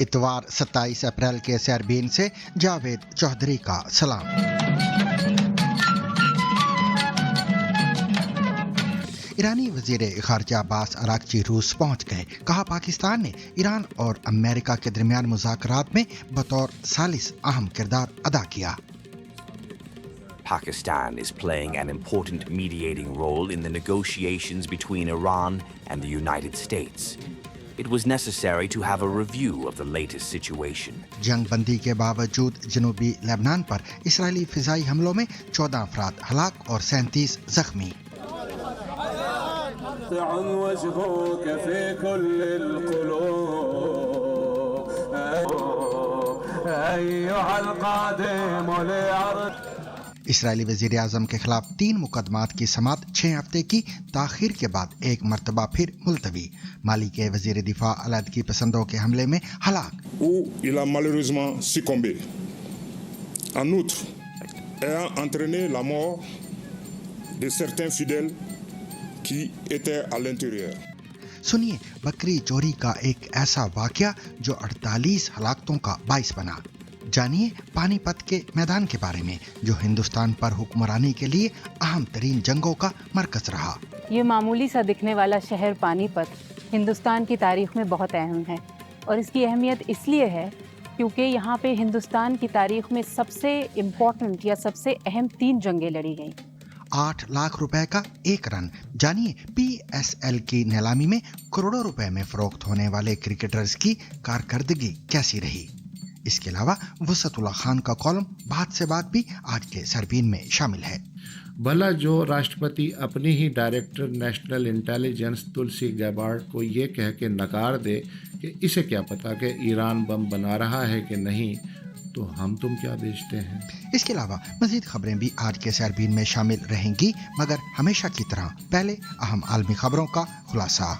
इतवार 27 अप्रैल के सैरबीन से जावेद चौधरी का सलाम। ईरानी वजीर खारजा अब्बास अरागची रूस पहुंच गए। कहा पाकिस्तान ने ईरान और अमेरिका के दरमियान मुज़ाकरात में बतौर सालिस अहम किरदार अदा किया। Pakistan is playing an important mediating role in the negotiations between Iran and the United States. It was necessary to have a review of the latest situation. जंग बंदी के बावजूद जनूबी लेबनान पर इस्राएली फिजाई हमलों में 14 अफराद हलाक और 37 जख्मी। इसराइली वजीर आज़म के खिलाफ 3 मुकदमात की समाअत 6 हफ्ते की ताखीर के बाद एक मरतबा फिर मुलतवी। माली के वजीर दिफा अलहदगी पसंदों के हमले में हलाक। Où il a malheureusement succombé. En outre, ayant entraîné la mort de certains fidèles qui étaient à l'intérieur. सुनिए बकरी चोरी का एक ऐसा वाकया जो 48 हलाकतों का बाइस बना। जानिए पानीपत के मैदान के बारे में जो हिंदुस्तान पर हुक्मरानी के लिए अहम तरीन जंगों का मरकज रहा। ये मामूली सा दिखने वाला शहर पानीपत हिंदुस्तान की तारीख में बहुत अहम है और इसकी अहमियत इसलिए है क्योंकि यहाँ पे हिंदुस्तान की तारीख में सबसे इम्पोर्टेंट या सबसे अहम 3 जंगें लड़ी गईं। 8 लाख रुपए का एक रन। जानिए PSL की नीलामी में करोड़ों रुपए में फरोख्त होने वाले क्रिकेटर्स की कारकर्दगी कैसी रही। इसके अलावा वसतुल्लाह खान का कॉलम बात से बात भी आज के सरबीन में शामिल है। भला जो राष्ट्रपति अपनी ही डायरेक्टर नेशनल इंटेलिजेंस तुलसी गैबार्ड को ये कह के नकार दे कि इसे क्या पता कि ईरान बम बना रहा है कि नहीं, तो हम तुम क्या बेचते हैं। इसके अलावा मजीद खबरें भी आज के सरबीन में शामिल रहेंगी, मगर हमेशा की तरह पहले अहम आलमी खबरों का खुलासा।